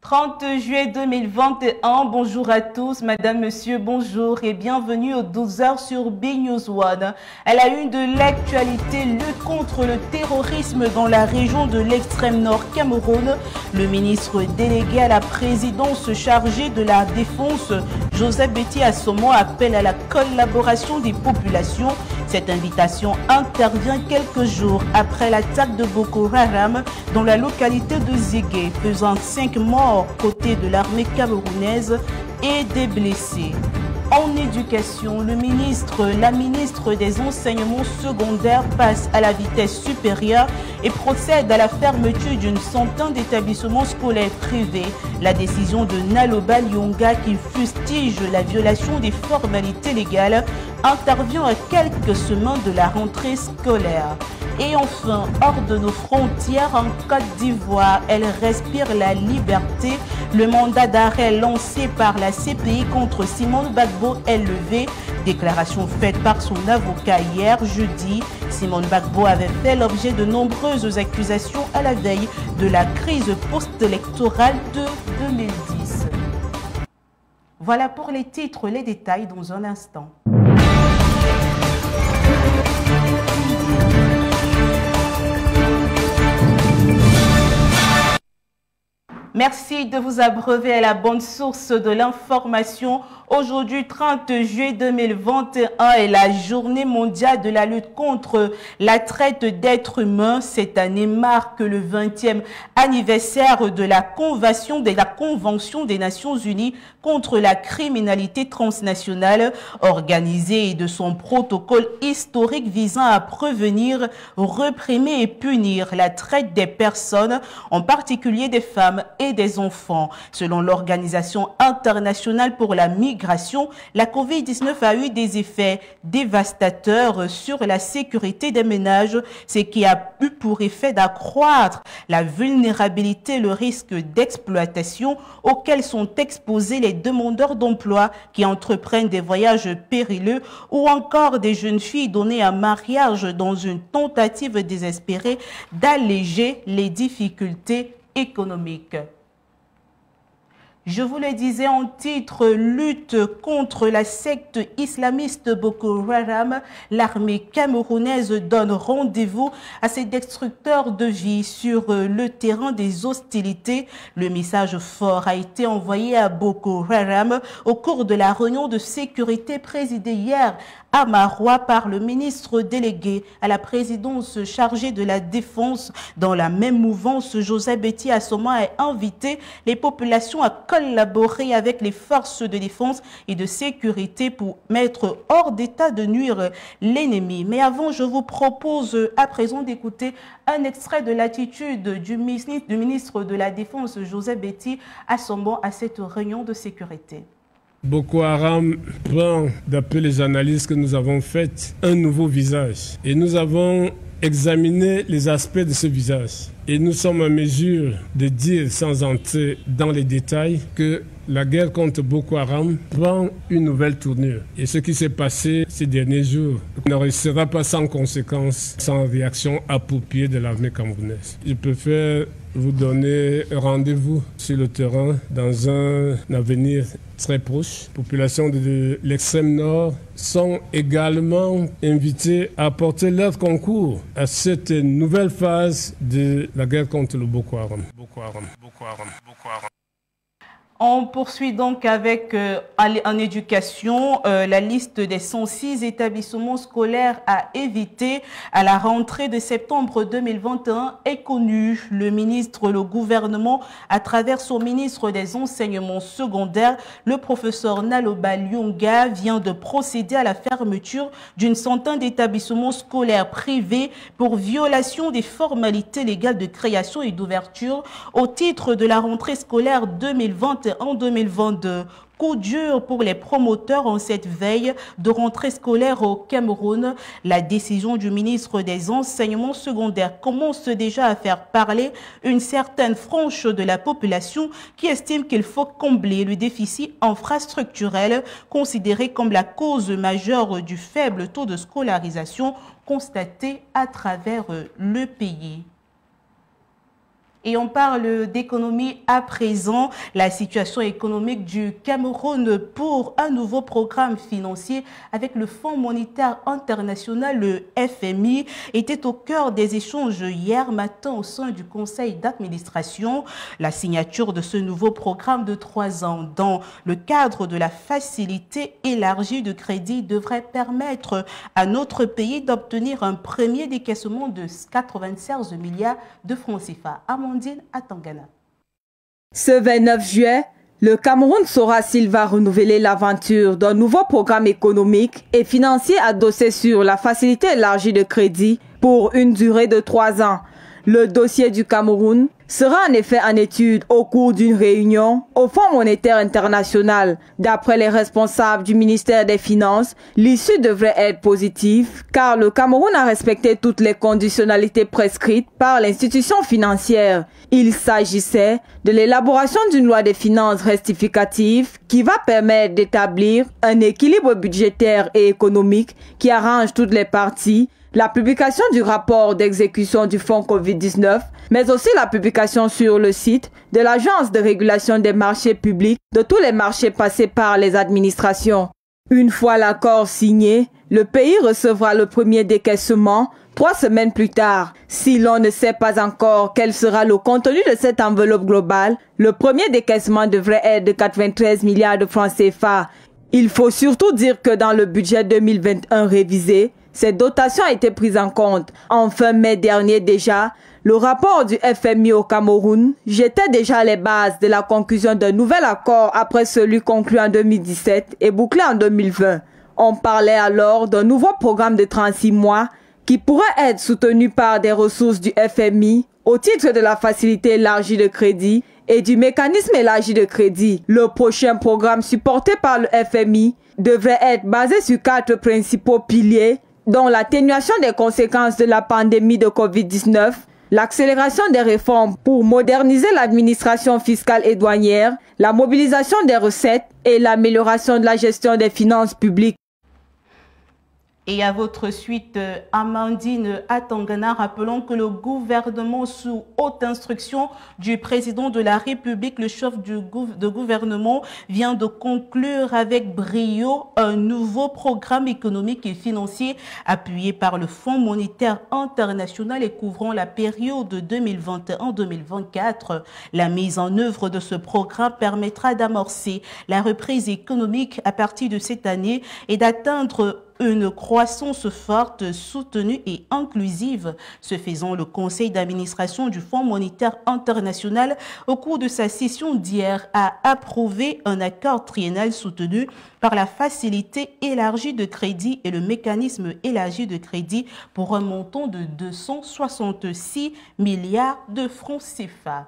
30 juillet 2021, bonjour à tous, madame, monsieur, bonjour et bienvenue aux 12h sur BNews One. À la une de l'actualité, lutte contre le terrorisme dans la région de l'extrême nord Cameroun. Le ministre délégué à la présidence chargé de la défense, Joseph Betty Assomo, appelle à la collaboration des populations. Cette invitation intervient quelques jours après l'attaque de Boko Haram dans la localité de Zigué, faisant 5 morts côté de l'armée camerounaise et des blessés. En éducation, la ministre des enseignements secondaires passe à la vitesse supérieure et procède à la fermeture d'une centaine d'établissements scolaires privés. La décision de Naloba Lyonga, qui fustige la violation des formalités légales, intervient à quelques semaines de la rentrée scolaire. Et enfin, hors de nos frontières, en Côte d'Ivoire, elle respire la liberté. Le mandat d'arrêt lancé par la CPI contre Simone Gbagbo est levé. Déclaration faite par son avocat hier, jeudi. Simone Gbagbo avait fait l'objet de nombreuses accusations à la veille de la crise post-électorale de 2010. Voilà pour les titres, les détails dans un instant. Merci de vous abreuver à la bonne source de l'information. Aujourd'hui, 30 juillet 2021 est la journée mondiale de la lutte contre la traite d'êtres humains. Cette année marque le 20e anniversaire de la Convention des Nations Unies contre la criminalité transnationale, organisée, et de son protocole historique visant à prévenir, réprimer et punir la traite des personnes, en particulier des femmes et des enfants. Selon l'Organisation internationale pour la migration, la COVID-19 a eu des effets dévastateurs sur la sécurité des ménages, ce qui a eu pour effet d'accroître la vulnérabilité et le risque d'exploitation auxquels sont exposés les demandeurs d'emploi qui entreprennent des voyages périlleux ou encore des jeunes filles données en mariage dans une tentative désespérée d'alléger les difficultés économiques. Je vous le disais en titre, lutte contre la secte islamiste Boko Haram. L'armée camerounaise donne rendez-vous à ses destructeurs de vie sur le terrain des hostilités. Le message fort a été envoyé à Boko Haram au cours de la réunion de sécurité présidée hier à Maroua par le ministre délégué à la présidence chargée de la défense. Dans la même mouvance, Joseph Betty Assomo a invité les populations à collaborer avec les forces de défense et de sécurité pour mettre hors d'état de nuire l'ennemi. Mais avant, je vous propose à présent d'écouter un extrait de l'attitude du ministre de la Défense, Joseph Betty Assomo, à cette réunion de sécurité. Boko Haram prend, d'après les analyses que nous avons faites, un nouveau visage. Et nous avons examiné les aspects de ce visage. Et nous sommes en mesure de dire, sans entrer dans les détails, que la guerre contre Boko Haram prend une nouvelle tournure. Et ce qui s'est passé ces derniers jours ne restera pas sans conséquence, sans réaction appropriée de l'armée camerounaise. Je préfère vous donner rendez-vous sur le terrain dans un avenir très proche. Les populations de l'extrême nord sont également invitées à apporter leur concours à cette nouvelle phase de la guerre contre le Boko Haram. Boko Haram, Boko Haram, Boko Haram. On poursuit donc avec en éducation la liste des 106 établissements scolaires à éviter à la rentrée de septembre 2021 est connue. Le gouvernement, à travers son ministre des enseignements secondaires, le professeur Naloba Lyonga, vient de procéder à la fermeture d'une centaine d'établissements scolaires privés pour violation des formalités légales de création et d'ouverture au titre de la rentrée scolaire 2021. En 2022, coup dur pour les promoteurs en cette veille de rentrée scolaire au Cameroun. La décision du ministre des enseignements secondaires commence déjà à faire parler une certaine frange de la population qui estime qu'il faut combler le déficit infrastructurel considéré comme la cause majeure du faible taux de scolarisation constaté à travers le pays. Et on parle d'économie à présent. La situation économique du Cameroun pour un nouveau programme financier avec le Fonds monétaire international, le FMI, était au cœur des échanges hier matin au sein du conseil d'administration. La signature de ce nouveau programme de 3 ans dans le cadre de la facilité élargie de crédit devrait permettre à notre pays d'obtenir un premier décaissement de 96 milliards de francs CFA. À Tangana. Ce 29 juillet, le Cameroun saura s'il va renouveler l'aventure d'un nouveau programme économique et financier adossé sur la facilité élargie de crédit pour une durée de 3 ans. Le dossier du Cameroun sera en effet en étude au cours d'une réunion au Fonds monétaire international. D'après les responsables du ministère des Finances, l'issue devrait être positive car le Cameroun a respecté toutes les conditionnalités prescrites par l'institution financière. Il s'agissait de l'élaboration d'une loi des finances rectificative qui va permettre d'établir un équilibre budgétaire et économique qui arrange toutes les parties, la publication du rapport d'exécution du fonds Covid-19, mais aussi la publication sur le site de l'Agence de régulation des marchés publics de tous les marchés passés par les administrations. Une fois l'accord signé, le pays recevra le premier décaissement 3 semaines plus tard. Si l'on ne sait pas encore quel sera le contenu de cette enveloppe globale, le premier décaissement devrait être de 93 milliards de francs CFA. Il faut surtout dire que dans le budget 2021 révisé, cette dotation a été prise en compte. En fin mai dernier déjà, le rapport du FMI au Cameroun jetait déjà les bases de la conclusion d'un nouvel accord après celui conclu en 2017 et bouclé en 2020. On parlait alors d'un nouveau programme de 36 mois qui pourrait être soutenu par des ressources du FMI au titre de la facilité élargie de crédit et du mécanisme élargi de crédit. Le prochain programme supporté par le FMI devrait être basé sur 4 principaux piliers, dont l'atténuation des conséquences de la pandémie de Covid-19, l'accélération des réformes pour moderniser l'administration fiscale et douanière, la mobilisation des recettes et l'amélioration de la gestion des finances publiques. Et à votre suite, Amandine Atangana, rappelons que le gouvernement sous haute instruction du président de la République, le chef de gouvernement, vient de conclure avec brio un nouveau programme économique et financier appuyé par le Fonds monétaire international et couvrant la période 2021-2024. La mise en œuvre de ce programme permettra d'amorcer la reprise économique à partir de cette année et d'atteindre une croissance forte, soutenue et inclusive. Ce faisant, le conseil d'administration du Fonds monétaire international, au cours de sa session d'hier, a approuvé un accord triennal soutenu par la facilité élargie de crédit et le mécanisme élargi de crédit pour un montant de 266 milliards de francs CFA.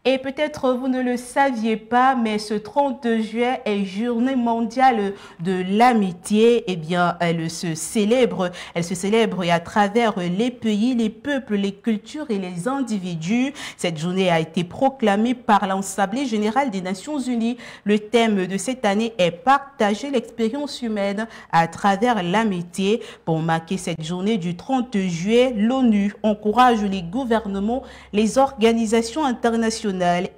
Et peut-être vous ne le saviez pas, mais ce 30 juillet est journée mondiale de l'amitié. Eh bien, elle se célèbre et à travers les pays, les peuples, les cultures et les individus. Cette journée a été proclamée par l'Assemblée générale des Nations Unies. Le thème de cette année est partager l'expérience humaine à travers l'amitié. Pour marquer cette journée du 30 juillet, l'ONU encourage les gouvernements, les organisations internationales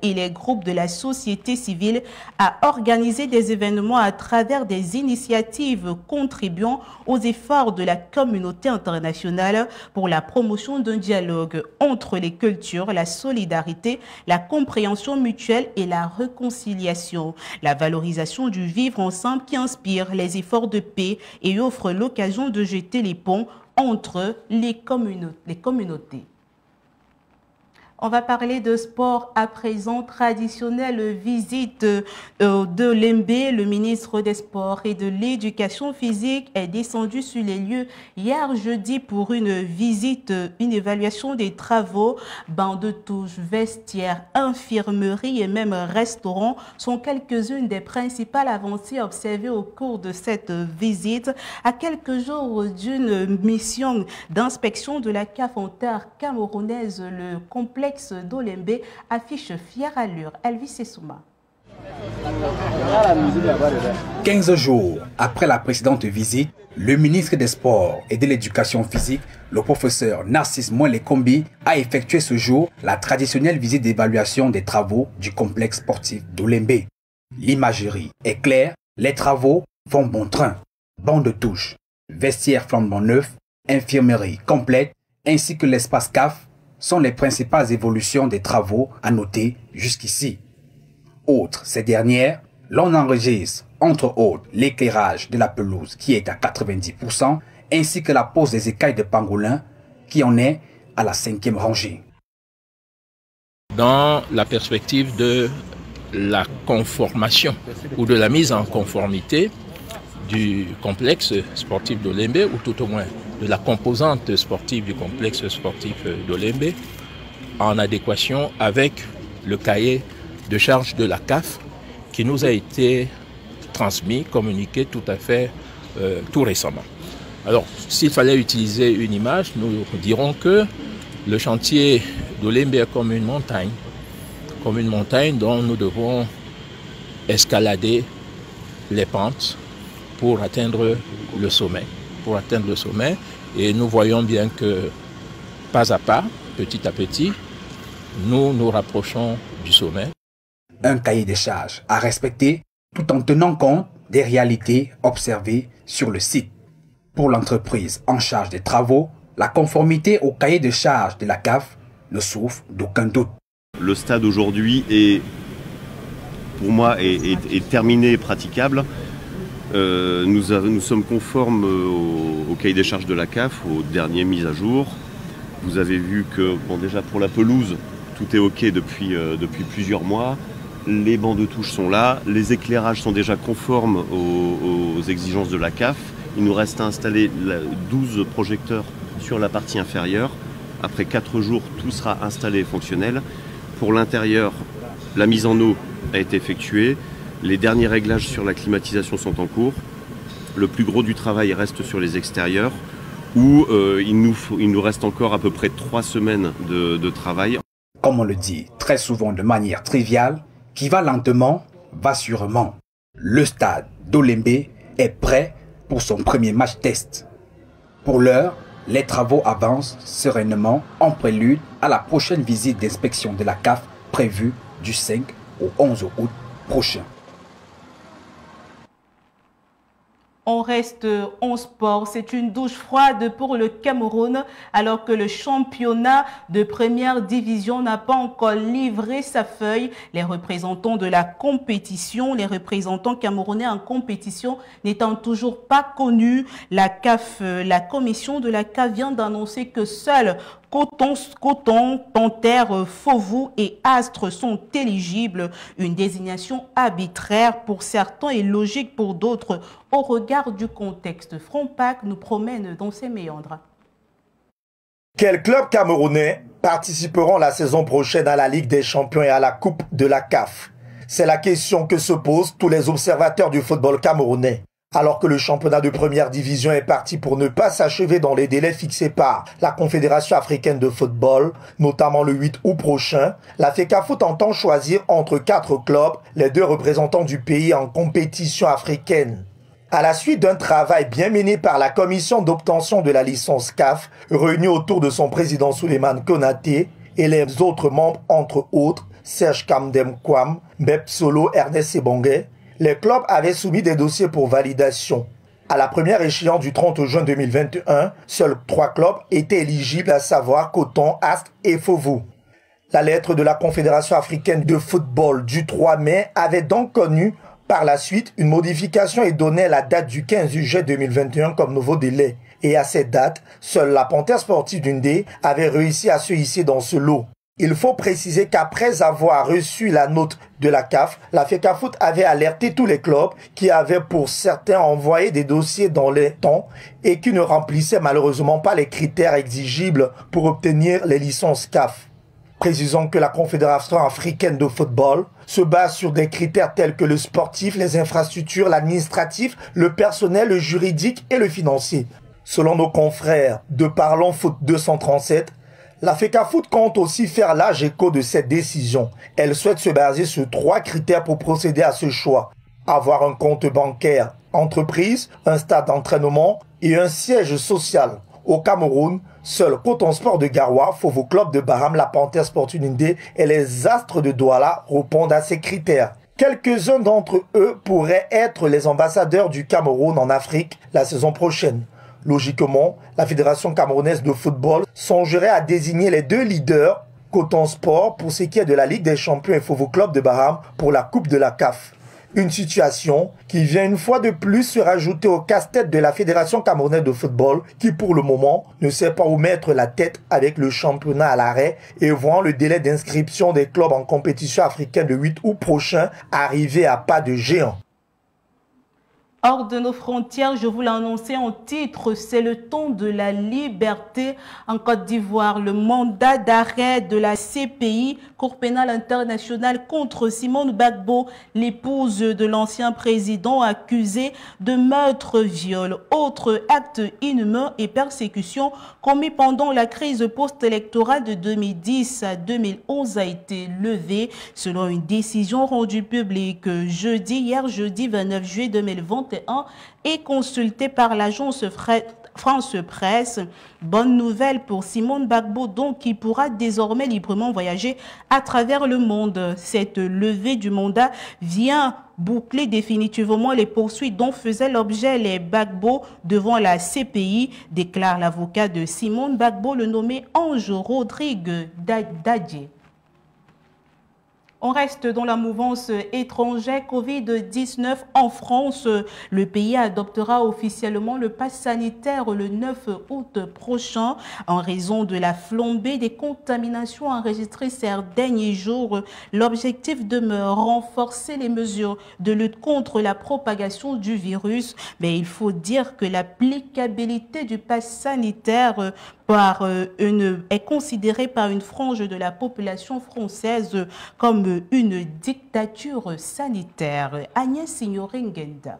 et les groupes de la société civile à organiser des événements à travers des initiatives contribuant aux efforts de la communauté internationale pour la promotion d'un dialogue entre les cultures, la solidarité, la compréhension mutuelle et la réconciliation. La valorisation du vivre ensemble qui inspire les efforts de paix et offre l'occasion de jeter les ponts entre les communautés. On va parler de sport à présent. Traditionnelle visite de Lembe. Le ministre des Sports et de l'Éducation physique est descendu sur les lieux hier jeudi pour une visite, une évaluation des travaux. Bancs de touche, vestiaires, infirmerie et même restaurants sont quelques-unes des principales avancées observées au cours de cette visite. À quelques jours d'une mission d'inspection de la CAF en terre camerounaise, le complexe d'Olembe affiche fière allure. Elvis Sessouma. 15 jours après la précédente visite, Le ministre des Sports et de l'Éducation physique, le professeur Narcisse Moelle-Kombi, a effectué ce jour la traditionnelle visite d'évaluation des travaux du complexe sportif d'Olembe. L'imagerie est claire, les travaux vont bon train. Banc de touche, vestiaire flambant neuf, infirmerie complète, ainsi que l'espace CAF sont les principales évolutions des travaux à noter jusqu'ici. Outre ces dernières, l'on enregistre entre autres l'éclairage de la pelouse qui est à 90%, ainsi que la pose des écailles de pangolin qui en est à la 5e rangée. Dans la perspective de la conformation ou de la mise en conformité du complexe sportif d'Olembe, ou tout au moins de la composante sportive du complexe sportif d'Olembe, en adéquation avec le cahier de charge de la CAF qui nous a été transmis, communiqué tout à fait tout récemment. Alors, s'il fallait utiliser une image, nous dirons que le chantier d'Olembe est comme une montagne dont nous devons escalader les pentes pour atteindre le sommet. Et nous voyons bien que pas à pas, petit à petit, nous nous rapprochons du sommet. Un cahier des charges à respecter tout en tenant compte des réalités observées sur le site. Pour l'entreprise en charge des travaux, la conformité au cahier de charges de la CAF ne souffre d'aucun doute. Le stade aujourd'hui est, pour moi, est terminé et praticable. Nous sommes conformes au cahier des charges de la CAF, aux dernières mises à jour. Vous avez vu que, bon, déjà pour la pelouse, tout est OK depuis plusieurs mois. Les bancs de touche sont là, les éclairages sont déjà conformes aux exigences de la CAF. Il nous reste à installer 12 projecteurs sur la partie inférieure. Après 4 jours, tout sera installé et fonctionnel. Pour l'intérieur, la mise en eau a été effectuée. Les derniers réglages sur la climatisation sont en cours. Le plus gros du travail reste sur les extérieurs, où il nous reste encore à peu près 3 semaines de travail. Comme on le dit très souvent de manière triviale, qui va lentement, va sûrement. Le stade d'Olembe est prêt pour son premier match test. Pour l'heure, les travaux avancent sereinement en prélude à la prochaine visite d'inspection de la CAF prévue du 5 au 11 août prochain. On reste en sport. C'est une douche froide pour le Cameroun alors que le championnat de première division n'a pas encore livré sa feuille. Les représentants de la compétition, les représentants camerounais en compétition n'étant toujours pas connus, la commission de la CAF vient d'annoncer que seuls Coton, Panthère, Fauvu et Astre sont éligibles. Une désignation arbitraire pour certains et logique pour d'autres au regard du contexte. Frompac nous promène dans ses méandres. Quels clubs camerounais participeront la saison prochaine à la Ligue des Champions et à la Coupe de la CAF? C'est la question que se posent tous les observateurs du football camerounais. Alors que le championnat de première division est parti pour ne pas s'achever dans les délais fixés par la Confédération africaine de football, notamment le 8 août prochain, la FECAFOOT entend choisir entre 4 clubs, les 2 représentants du pays en compétition africaine. À la suite d'un travail bien mené par la commission d'obtention de la licence CAF, réunie autour de son président Souleymane Konaté et les autres membres, entre autres Serge Kamdem Kwam, Mbep Solo, Ernest Sebongue, les clubs avaient soumis des dossiers pour validation. À la première échéance du 30 juin 2021, seuls 3 clubs étaient éligibles, à savoir Coton, Astre et Fauvu. La lettre de la Confédération africaine de football du 3 mai avait donc connu par la suite une modification et donnait la date du 15 juillet 2021 comme nouveau délai. Et à cette date, seule la Panthère sportive d'Undé avait réussi à se hisser dans ce lot. Il faut préciser qu'après avoir reçu la note de la CAF, la FECAFOOT avait alerté tous les clubs qui avaient pour certains envoyé des dossiers dans les temps et qui ne remplissaient malheureusement pas les critères exigibles pour obtenir les licences CAF. Précisons que la Confédération africaine de football se base sur des critères tels que le sportif, les infrastructures, l'administratif, le personnel, le juridique et le financier. Selon nos confrères de Parlons Foot 237, la FECAFOOT compte aussi faire large écho de cette décision. Elle souhaite se baser sur 3 critères pour procéder à ce choix. Avoir un compte bancaire, entreprise, un stade d'entraînement et un siège social. Au Cameroun, seul Coton Sport de Garoua, Fovo Club de Baham, la Panthère Sportive Indé et les Astres de Douala répondent à ces critères. Quelques-uns d'entre eux pourraient être les ambassadeurs du Cameroun en Afrique la saison prochaine. Logiquement, la Fédération camerounaise de football songerait à désigner les deux leaders, Coton Sport pour ce qui est de la Ligue des Champions et Fovo Club de Baham pour la Coupe de la CAF. Une situation qui vient une fois de plus se rajouter au casse-tête de la Fédération camerounaise de football qui pour le moment ne sait pas où mettre la tête avec le championnat à l'arrêt et voit le délai d'inscription des clubs en compétition africaine le 8 août prochain arriver à pas de géant. Hors de nos frontières, je vous l'ai annoncé en titre, c'est le temps de la liberté en Côte d'Ivoire. Le mandat d'arrêt de la CPI, Cour pénale internationale, contre Simone Gbagbo, l'épouse de l'ancien président accusé de meurtre, viol, autres actes inhumains et persécutions commis pendant la crise post-électorale de 2010 à 2011 a été levée selon une décision rendue publique hier jeudi 29 juillet 2021 et consultée par l'agence France Presse. Bonne nouvelle pour Simone Gbagbo, donc, qui pourra désormais librement voyager à travers le monde. Cette levée du mandat vient boucler définitivement les poursuites dont faisaient l'objet les Gbagbo devant la CPI, déclare l'avocat de Simone Gbagbo, le nommé Ange Rodrigue Dadje. On reste dans la mouvance étrangère Covid-19 en France. Le pays adoptera officiellement le pass sanitaire le 9 août prochain en raison de la flambée des contaminations enregistrées ces derniers jours. L'objectif demeure renforcer les mesures de lutte contre la propagation du virus. Mais il faut dire que l'applicabilité du pass sanitaire est considérée par une frange de la population française comme une dictature sanitaire. Agnès Signoret-Nguenda.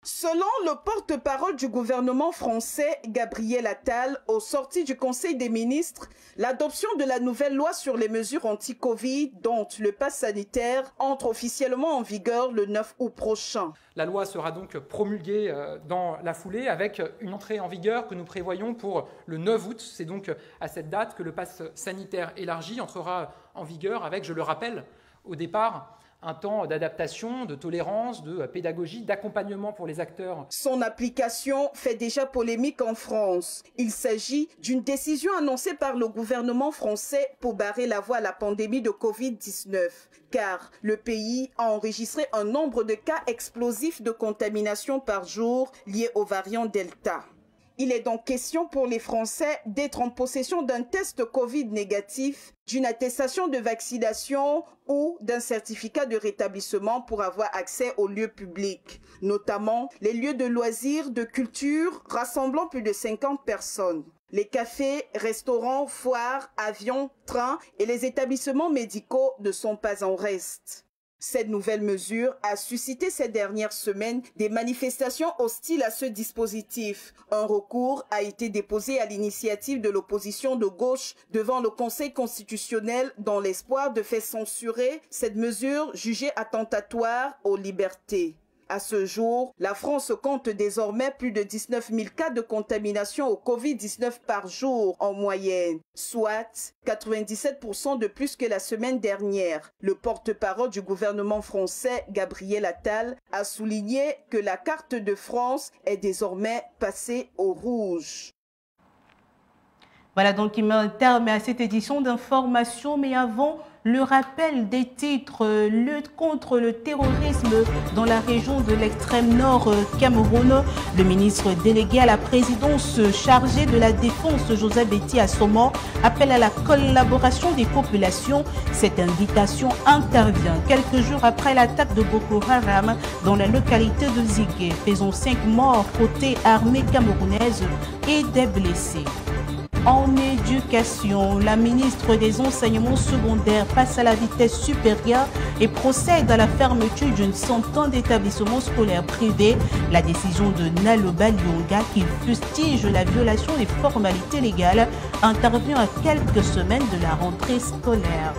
Selon le porte-parole du gouvernement français, Gabriel Attal, au sorti du Conseil des ministres, l'adoption de la nouvelle loi sur les mesures anti-Covid, dont le pass sanitaire, entre officiellement en vigueur le 9 août prochain. La loi sera donc promulguée dans la foulée avec une entrée en vigueur que nous prévoyons pour le 9 août. C'est donc à cette date que le pass sanitaire élargi entrera en vigueur avec, je le rappelle, au départ, un temps d'adaptation, de tolérance, de pédagogie, d'accompagnement pour les acteurs. Son application fait déjà polémique en France. Il s'agit d'une décision annoncée par le gouvernement français pour barrer la voie à la pandémie de Covid-19, car le pays a enregistré un nombre de cas explosifs de contamination par jour liés au variant Delta. Il est donc question pour les Français d'être en possession d'un test Covid négatif, d'une attestation de vaccination ou d'un certificat de rétablissement pour avoir accès aux lieux publics, notamment les lieux de loisirs, de culture rassemblant plus de 50 personnes. Les cafés, restaurants, foires, avions, trains et les établissements médicaux ne sont pas en reste. Cette nouvelle mesure a suscité ces dernières semaines des manifestations hostiles à ce dispositif. Un recours a été déposé à l'initiative de l'opposition de gauche devant le Conseil constitutionnel dans l'espoir de faire censurer cette mesure jugée attentatoire aux libertés. À ce jour, la France compte désormais plus de 19 000 cas de contamination au Covid-19 par jour en moyenne, soit 97% de plus que la semaine dernière. Le porte-parole du gouvernement français, Gabriel Attal, a souligné que la carte de France est désormais passée au rouge. Voilà donc qui met un terme à cette édition d'information, mais avant le rappel des titres, lutte contre le terrorisme dans la région de l'extrême nord Cameroun. Le ministre délégué à la présidence chargé de la défense, Joseph Betty Assomo, appelle à la collaboration des populations. Cette invitation intervient quelques jours après l'attaque de Boko Haram dans la localité de Zigué, faisant 5 morts côté armée camerounaise et des blessés. En éducation, la ministre des enseignements secondaires passe à la vitesse supérieure et procède à la fermeture d'une centaine d'établissements scolaires privés. La décision de Naloba Lyonga, qui fustige la violation des formalités légales, intervient à quelques semaines de la rentrée scolaire.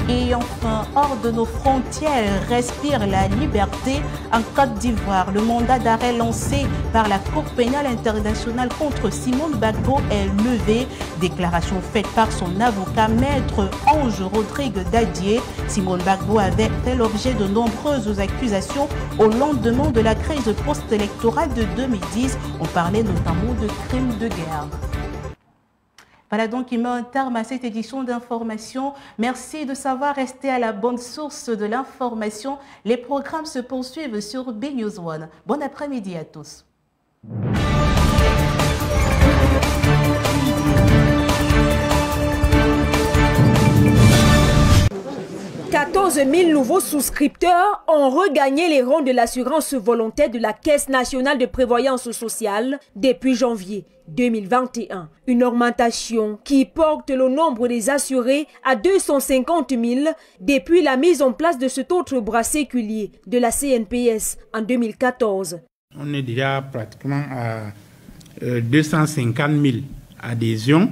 Et enfin, hors de nos frontières, respire la liberté en Côte d'Ivoire. Le mandat d'arrêt lancé par la Cour pénale internationale contre Simone Gbagbo est levé. Déclaration faite par son avocat, maître Ange Rodrigue Dadier. Simone Gbagbo avait fait l'objet de nombreuses accusations au lendemain de la crise post-électorale de 2010. On parlait notamment de crimes de guerre. Voilà donc qui met un terme à cette édition d'information. Merci de savoir rester à la bonne source de l'information. Les programmes se poursuivent sur BNews One. Bon après-midi à tous. 14 000 nouveaux souscripteurs ont regagné les rangs de l'assurance volontaire de la Caisse nationale de prévoyance sociale depuis janvier 2021. Une augmentation qui porte le nombre des assurés à 250 000 depuis la mise en place de cet autre bras séculier de la CNPS en 2014. On est déjà pratiquement à 250 000 adhésions